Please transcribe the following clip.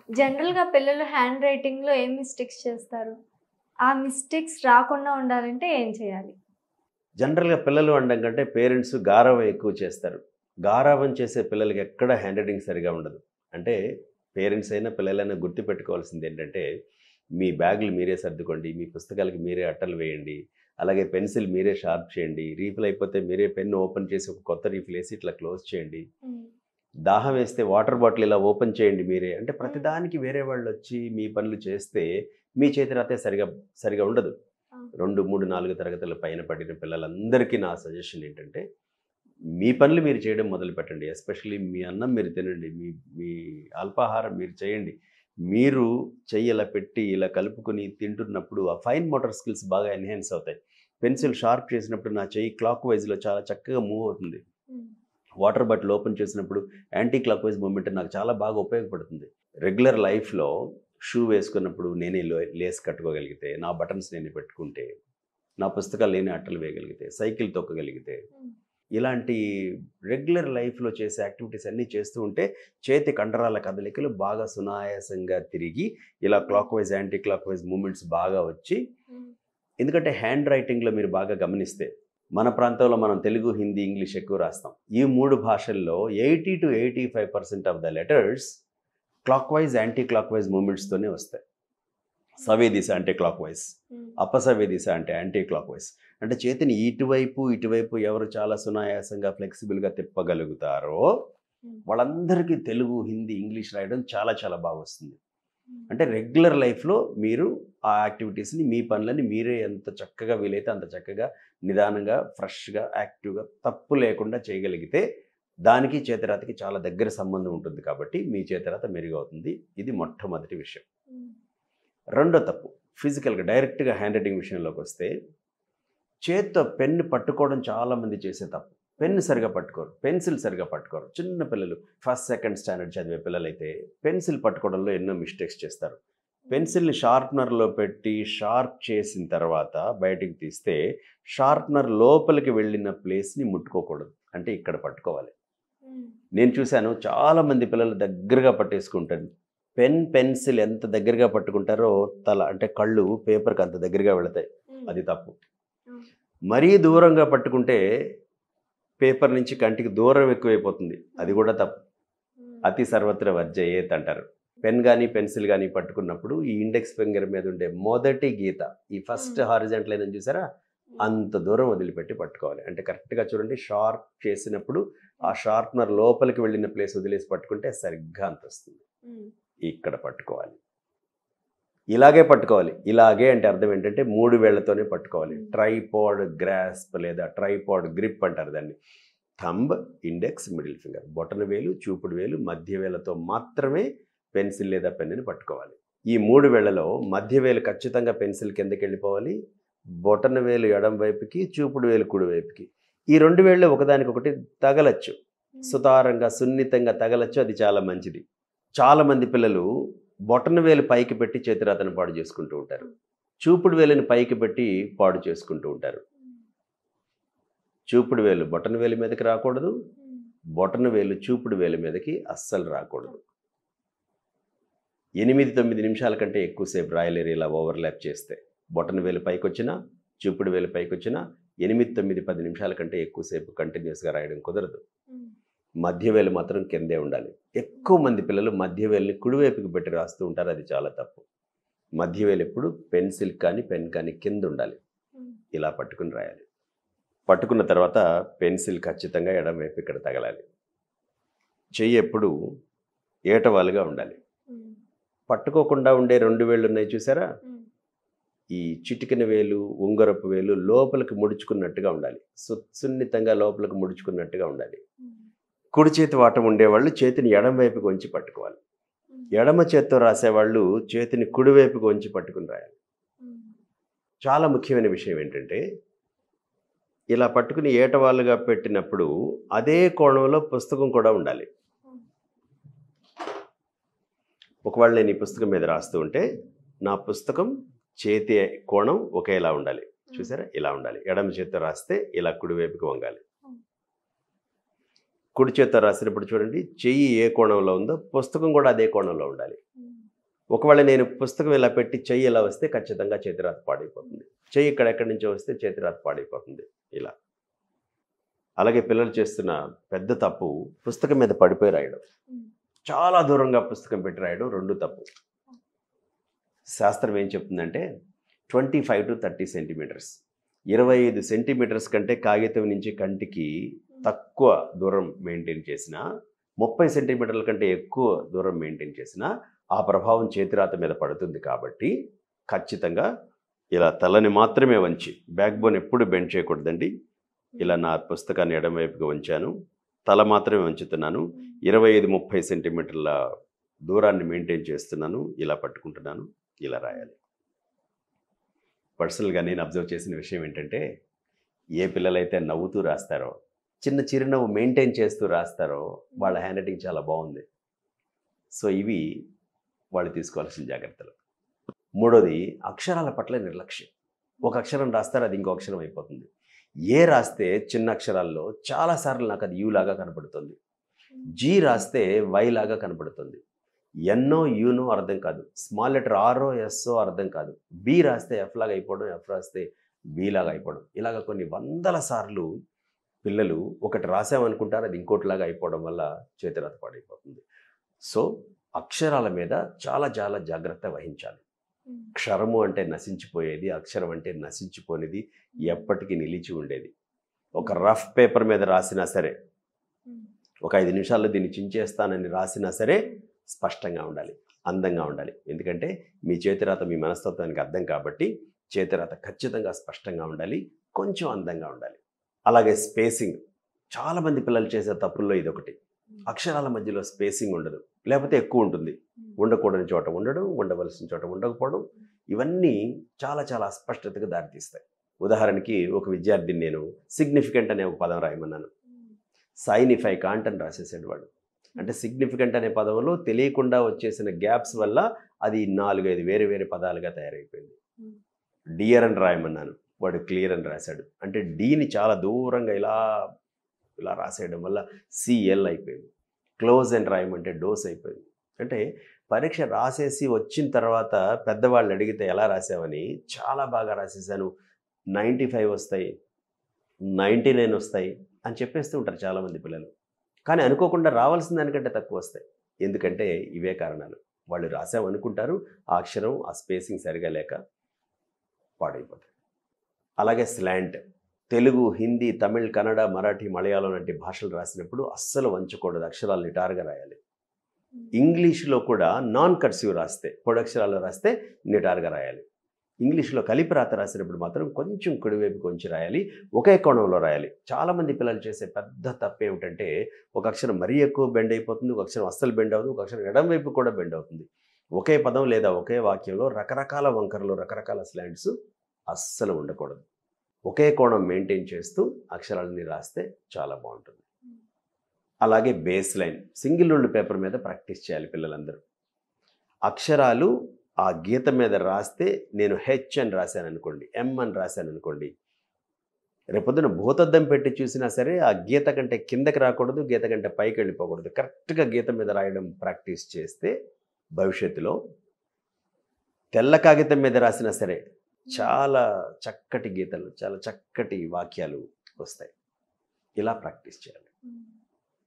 జనరల్‌గా పిల్లలు హ్యాండ్ రైటింగ్‌లో ఏం మిస్టేక్స్ చేస్తారు? ఆ మిస్టేక్స్ రాకుండా ఉండాలంటే ఏం చేయాలి? జనరల్‌గా పిల్లలు అనడం కంటే పేరెంట్స్ గారాబం ఎక్కువ చేస్తారు. గారాబం చేసే పిల్లలకి ఎక్కడ హ్యాండ్ రైటింగ్ సరిగ్గా ఉండదు. అంటే పేరెంట్స్ అయినా పిల్లలైనా గుర్తుపెట్టుకోవాల్సిందేంటంటే, మీ బ్యాగులు మీరే సర్దుకోండి, మీ పుస్తకాలకి మీరే అట్టలు వేయండి, అలాగే పెన్సిల్ మీరే షార్ప్ చేయండి, రీఫిల్ అయిపోతే మీరే పెన్ ఓపెన్ చేసి ఒక కొత్త రీఫిల్ ఏసి ఇట్లా క్లోజ్ చేయండి. హ్మ్. దాహం వేస్తే వాటర్ బాటిల్ ఇలా ఓపెన్ చేయండి మీరే. అంటే హ్మ్. ప్రతిదానికి వేరే వాళ్ళొచ్చి మీ పనులు చేస్తే మీ చేతి రాతే సరిగా ఉండదు. ఆ! 2, 3, 4 తరగతుల పైన పడిన పిల్లలందరికీ నా సజెషన్ ఏంటంటే, మీ పనులు మీరు చేయడం మొదలుపెట్టండి. ఎస్పెషల్లీ మీ అన్నం మీరు తినండి. మీ మీ అల్పాహారం మీరు చేయండి. మీరు చెయ్యి ఇలా పెట్టి, ఇలా కలుపుకొని తింటున్నప్పుడు ఆ ఫైన్ మోటార్ స్కిల్స్ బాగా ఎన్హాన్స్ అవుతాయి. హ్మ్. పెన్సిల్ షార్ప్ చేసినప్పుడు నా చెయ్యి క్లాక్ వైస్‌లో చాలా చక్కగా మూవ్ అవుతుంది. హ్మ్. వాటర్ బాటిల్ ఓపెన్ చేసినప్పుడు యాంటీ క్లాక్ వైజ్ మూవ్‌మెంట్ నాకు చాలా బాగా ఉపయోగపడుతుంది. రెగ్యులర్ లైఫ్‌లో షూ వేసుకున్నప్పుడు నేనే లేస్ కట్టుకోగలిగితే, నా బటన్స్ నేనే పెట్టుకుంటే, నా పుస్తకాలు నేనే అట్టలు వేయగలిగితే, సైకిల్ తొక్కగలిగితే, హ్మ్. ఇలాంటి రెగ్యులర్ లైఫ్‌లో చేసే యాక్టివిటీస్ అన్నీ చేస్తూ ఉంటే, చేతి కండరాల కదలికలు బాగా సునాయాసంగా తిరిగి, ఇలా clock wise, anti clock wise movements బాగా వచ్చి, హ్మ్. ఎందుకంటే హ్యాండ్ రైటింగ్‌లో మీరు బాగా గమనిస్తే, మన ప్రాంతంలో మనం తెలుగు, హిందీ, ఇంగ్లీష్ ఎక్కువ రాస్తాం. ఈ 3 భాషల్లో 80-85% of the letters clockwise, anticlockwise మూవ్‌మెంట్స్‌తోనే వస్తాయి. సవ్య దిశ అంటే క్లాక్ వైజ్, హ్మ్. అపసవ్య దిశ అంటే యాంటీ క్లాక్ వైజ్. అంటే చేతిని ఇటువైపు ఎవరు చాలా సునాయాసంగా, ఫ్లెక్సిబుల్‌గా తిప్పగలుగుతారో హ్మ్. వాళ్ళందరికీ తెలుగు, హిందీ, ఇంగ్లీష్ రాయడం చాలా చాలా బాగొస్తుంది. హ్మ్. అంటే రెగ్యులర్ లైఫ్‌లో మీరు ఆ యాక్టివిటీస్‌ని, మీ పనులని మీరే ఎంత చక్కగా వీలైతే అంత చక్కగా, నిదానంగా, ఫ్రెష్‌గా, యాక్టివ్‌గా తప్పు లేకుండా చేయగలిగితే, దానికి చేతిరాతకి చాలా దగ్గర సంబంధం ఉంటుంది కాబట్టి, మీ చేతిరాత మెరుగవుతుంది. ఇది మొట్టమొదటి విషయం. హ్మ్. రెండో తప్పు ఫిజికల్‌గా డైరెక్ట్‌గా హ్యాండ్ రైటింగ్ విషయంలోకొస్తే, చేత్తో పెన్ను పట్టుకోవడం చాలామంది చేసే తప్పు. పెన్ను సరిగ్గా పట్టుకోరు. పెన్సిల్ సరిగ్గా పట్టుకోరు. చిన్న పిల్లలు ఫస్ట్, సెకండ్ స్టాండర్డ్ చదివే పిల్లలైతే పెన్సిల్ పట్టుకోవడంలో ఎన్నో మిస్టేక్స్ చేస్తారు. పెన్సిల్‌ని షార్ప్‌నర్‌లో పెట్టి షార్ప్ చేసిన తర్వాత బయటికి తీస్తే, షార్ప్‌నర్ లోపలికి వెళ్ళిన ప్లేస్‌ని ముట్టుకోకూడదు. అంటే ఇక్కడ పట్టుకోవాలి. హ్మ్. నేను చూశాను చాలామంది పిల్లలు దగ్గరగా పట్టేసుకుంటారు. పెన్సిల్ ఎంత దగ్గరగా పట్టుకుంటారో తల అంటే కళ్ళు పేపర్‌కి అంత దగ్గరగా వెళతాయి. హ్మ్. అది తప్పు. అవును. మరీ దూరంగా పట్టుకుంటే పేపర్ నుంచి కంటికి దూరం ఎక్కువైపోతుంది. అది కూడా తప్పు. హ్మ్. అతి సర్వత్ర వర్జయేత్ అంటారు. పెన్ గాని, పెన్సిల్ గాని పట్టుకున్నప్పుడు ఈ ఇండెక్స్ ఫింగర్ మీద ఉండే మొదటి గీత, ఈ ఫస్ట్ హ్మ్. హారిజాంటల్ లైన్ ఉంది చూసారా? హ్మ్. అంత దూరం వదిలిపెట్టి పట్టుకోవాలి. అంటే కరెక్ట్‌గా చూడండి షార్ప్ చేసినప్పుడు ఆ షార్ప్‌నర్ లోపలికి వెళ్ళిన ప్లేస్ వదిలేసి పట్టుకుంటే సరిగ్గా అంతొస్తుంది. హ్మ్. ఇక్కడ పట్టుకోవాలి. ఇలాగే పట్టుకోవాలి. ఇలాగే అంటే అర్థం ఏంటంటే 3 వేళ్ళతోనే పట్టుకోవాలి. హ్మ్. ట్రైపాడ్ గ్రాస్ప్ లేదా ట్రైపాడ్ గ్రిప్ అంటారు దాన్ని. Thumb, index, middle finger. బొటన వేలు, చూపుడు వేలు, మధ్య వేళ్ళతో మాత్రమే పెన్సిల్ లేదా పెన్నుని పట్టుకోవాలి. ఈ 3 వేళ్ళలో మధ్య వేలు ఖచ్చితంగా పెన్సిల్ కిందకెళ్ళిపోవాలి. బొటన వేలు ఎడమ వైపుకి, చూపుడు వేలు కుడి వైపుకి. ఈ 2 వేళ్ళు ఒకదానికొకటి తగలొచ్చు. హ్మ్. సుతారంగా, సున్నితంగా తగలొచ్చు. అది చాలా మంచిది. చాలామంది పిల్లలు బొటన వేలు పైకి పెట్టి చేతిరాతను పాడు చేసుకుంటూ ఉంటారు. చూపుడు వేలుని పైకి పెట్టి పాడు చేసుకుంటూ ఉంటారు. హ్మ్. చూపుడు వేలు బొటన వేలు మీదకి రాకూడదు. హ్మ్. బొటన వేలు చూపుడు వేలు మీదకి అస్సలు రాకూడదు. 8, 9 నిమిషాల కంటే ఎక్కువసేపు రాయలేరు ఇలా ఓవర్‌లాప్ చేస్తే. బొటన వేలు పైకొచ్చినా, చూపుడు వేలు పైకొచ్చినా 8, 9, 10 నిమిషాల కంటే ఎక్కువసేపు కంటిన్యూయస్‌గా రాయడం కుదరదు. హ్మ్. మధ్య వేలు మాత్రం కిందే ఉండాలి. ఎక్కువ మంది పిల్లలు మధ్య వేలుని కుడివైపుకి పెట్టి రాస్తూ ఉంటారు. అది చాలా తప్పు. మధ్య వేలు ఎప్పుడు పెన్సిల్ కానీ, పెన్ కానీ కింద ఉండాలి. హ్మ్. ఇలా పట్టుకుని రాయాలి. పట్టుకున్న తర్వాత పెన్సిల్ ఖచ్చితంగా ఎడమ వైపు ఇక్కడ తగలాలి. చెయ్యి ఎప్పుడు ఏటవాలుగా ఉండాలి. హ్మ్. పట్టుకోకుండా ఉండే 2 వేళ్ళు ఉన్నాయి చూసారా? హ్మ్. ఈ చిటికెన వేలు, ఉంగరపు వేలు లోపలికి ముడుచుకున్నట్టుగా ఉండాలి. సున్నితంగా లోపలికి ముడుచుకున్నట్టుగా ఉండాలి. హ్మ్. కుడి చేతి వాటం ఉండేవాళ్ళు చేతిని ఎడమ వైపుకి వంచి పట్టుకోవాలి. హ్మ్. ఎడమ చేత్తో రాసేవాళ్ళు చేతిని కుడివైపుకి వంచి పట్టుకుని రాయాలి. హ్మ్. చాలా ముఖ్యమైన విషయం ఏంటంటే, ఇలా పట్టుకుని ఏటవాలుగా పెట్టినప్పుడు అదే కోణంలో పుస్తకం కూడా ఉండాలి. హ్మ్. ఒకవేళ నేను ఈ పుస్తకం మీద రాస్తూ ఉంటే, నా పుస్తకం చేతి కోణం ఒకేలా ఉండాలి. చూసారా? ఇలా ఉండాలి. ఎడమ చేత్తో రాస్తే ఇలా కుడివైపుకి వంగాలి. హ్మ్. కుడి చేత్తో రాసినప్పుడు చూడండి, చెయ్యి ఏ కోణంలో ఉందో పుస్తకం కూడా అదే కోణంలో ఉండాలి. హ్మ్. ఒకవేళ నేను పుస్తకం ఇలా పెట్టి చెయ్యి ఇలా వస్తే ఖచ్చితంగా చేతిరాత పాడైపోతుంది. చెయ్యి ఎక్కడి నుంచో వస్తే చేతిరాత పాడైపోతుంది ఇలా. అలాగే పిల్లలు చేస్తున్న పెద్ద తప్పు పుస్తకం మీద పడిపోయి రాయడం. చాలా దూరంగా పుస్తకం పెట్టి రాయడం 2 తప్పు. శాస్త్రం ఏం చెప్తుందంటే 25 to 30 సెంటీమీటర్స్, 25 సెంటీమీటర్స్ కంటే కాగితం నుంచి కంటికి తక్కువ దూరం మెయింటైన్ చేసినా, 30 సెంటీమీటర్ల కంటే ఎక్కువ దూరం మెయింటైన్ చేసినా ఆ ప్రభావం చేతిరాత మీద పడుతుంది. కాబట్టి ఖచ్చితంగా ఇలా తలని మాత్రమే వంచి, బ్యాక్ బోన్ ఎప్పుడు బెండ్ చేయకూడదండి. ఇలా నా పుస్తకాన్ని ఎడమవైపుగా ఉంచాను, తల మాత్రమే వంచుతున్నాను, 25-30 సెంటీమీటర్ల దూరాన్ని మెయింటైన్ చేస్తున్నాను, ఇలా పట్టుకుంటున్నాను, ఇలా రాయాలి. పర్సనల్గా నేను అబ్జర్వ్ చేసిన విషయం ఏంటంటే, ఏ పిల్లలైతే నవ్వుతూ రాస్తారో, చిన్న చిరునవ్వు మెయింటైన్ చేస్తూ రాస్తారో వాళ్ళ హ్యాండ్ రైటింగ్ చాలా బాగుంది. సో ఇవి వాళ్ళు తీసుకోవాల్సిన జాగ్రత్తలు. మూడోది అక్షరాల పట్ల నిర్లక్ష్యం. ఒక అక్షరం రాస్తారు, అది ఇంకో అక్షరం అయిపోతుంది. ఏ రాస్తే చిన్న అక్షరాల్లో చాలాసార్లు నాకు అది యూ లాగా కనపడుతుంది, జీ రాస్తే వై లాగా కనపడుతుంది, ఎన్నో యూనో అర్థం కాదు, స్మాల్ లెటర్ ఆర్ఓ ఎస్ఓ అర్థం కాదు, బి రాస్తే ఎఫ్ లాగా అయిపోవడం, ఎఫ్ రాస్తే బి లాగా అయిపోవడం, ఇలాగ కొన్ని వందల సార్లు పిల్లలు ఒకటి రాసామనుకుంటారు, అది ఇంకోటిలాగా అయిపోవడం వల్ల చేతిరాత పాడైపోతుంది. సో అక్షరాల మీద చాలా చాలా జాగ్రత్త వహించాలి. క్షరము అంటే నశించిపోయేది, అక్షరం అంటే నశించిపోనేది, ఎప్పటికీ నిలిచి ఉండేది. ఒక రఫ్ పేపర్ మీద రాసినా సరే, ఒక 5 నిమిషాల్లో దీన్ని చించేస్తానని రాసినా సరే స్పష్టంగా ఉండాలి, అందంగా ఉండాలి. ఎందుకంటే మీ చేతిరాత మీ మనస్తత్వానికి అర్థం కాబట్టి చేతిరాత ఖచ్చితంగా స్పష్టంగా ఉండాలి, కొంచెం అందంగా ఉండాలి. అలాగే స్పేసింగ్, చాలామంది పిల్లలు చేసే తప్పుల్లో ఇదొకటి. అక్షరాల మధ్యలో స్పేసింగ్ ఉండదు, లేకపోతే ఎక్కువ ఉంటుంది. ఉండకూడని చోట ఉండడం, ఉండవలసిన చోట ఉండకపోవడం, ఇవన్నీ చాలా చాలా అస్పష్టతకు దారితీస్తాయి. ఉదాహరణకి ఒక విద్యార్థిని నేను సిగ్నిఫికెంట్ అనే ఒక పదం రాయమన్నాను, సైనిఫై కాంట్ అని రాసేసాడు వాడు. అంటే సిగ్నిఫికెంట్ అనే పదంలో తెలియకుండా వచ్చేసిన గ్యాప్స్ వల్ల అది 4-5 వేరే వేరే పదాలుగా తయారైపోయింది. డియర్ అని రాయమన్నాను, వాడు క్లియర్ అని రాశాడు. అంటే డీని చాలా దూరంగా ఇలా ఇలా రాసేయడం వల్ల సిఎల్ అయిపోయింది. క్లోజ్ అని రాయమంటే డోస్ అయిపోయింది. అంటే పరీక్ష రాసేసి వచ్చిన తర్వాత పెద్దవాళ్ళు అడిగితే ఎలా రాసావని, చాలా బాగా రాసేసాను, 95 వస్తాయి, 99 వస్తాయి అని చెప్పేస్తూ ఉంటారు చాలామంది పిల్లలు. కానీ అనుకోకుండా రావాల్సిన దానికంటే తక్కువ వస్తాయి. ఎందుకంటే ఇవే కారణాలు. వాళ్ళు రాసామనుకుంటారు, ఆ అక్షరం ఆ స్పేసింగ్ సరిగా లేక పాడైపోతాయి. అలాగే స్లాంట్, తెలుగు, హిందీ, తమిళ్, కన్నడ, మరాఠీ, మలయాళం వంటి భాషలు రాసినప్పుడు అస్సలు వంచకూడదు, అక్షరాలు నిటారుగా రాయాలి. ఇంగ్లీష్లో కూడా నాన్ కర్సివ్ రాస్తే, పొడి అక్షరాలు రాస్తే నిటారుగా రాయాలి. ఇంగ్లీష్లో కలిపి రాత రాసినప్పుడు మాత్రం కొంచెం కుడివైపు కొంచెం రాయాలి, ఒకే కోణంలో రాయాలి. చాలామంది పిల్లలు చేసే పెద్ద తప్పు ఏమిటంటే, ఒక అక్షరం మరీ ఎక్కువ బెండ్ అయిపోతుంది, ఒక అక్షరం అస్సలు బెండ్ అవుతుంది, ఒక అక్షరం ఎడం వైపు కూడా బెండ్ అవుతుంది. ఒకే పదం లేదా ఒకే వాక్యంలో రకరకాల వంకరలు, రకరకాల స్లాంట్స్ అస్సలు ఉండకూడదు. ఒకే కోణం మెయింటైన్ చేస్తూ అక్షరాలని రాస్తే చాలా బాగుంటుంది. అలాగే base line, single ruled paper మీద ప్రాక్టీస్ చేయాలి పిల్లలందరూ. అక్షరాలు ఆ గీత మీద రాస్తే, నేను హెచ్ అని రాశాను అనుకోండి, ఎం అని రాశాను అనుకోండి, రేపొద్దున భూతద్దం పెట్టి చూసినా సరే ఆ గీత కంటే కిందకి రాకూడదు, గీత కంటే పైకి వెళ్ళిపోకూడదు. కరెక్ట్గా గీత మీద రాయడం ప్రాక్టీస్ చేస్తే భవిష్యత్తులో తెల్ల కాగితం మీద రాసినా సరే చాలా చక్కటి గీతలు, చాలా చక్కటి వాక్యాలు వస్తాయి. ఇలా ప్రాక్టీస్ చేయాలి.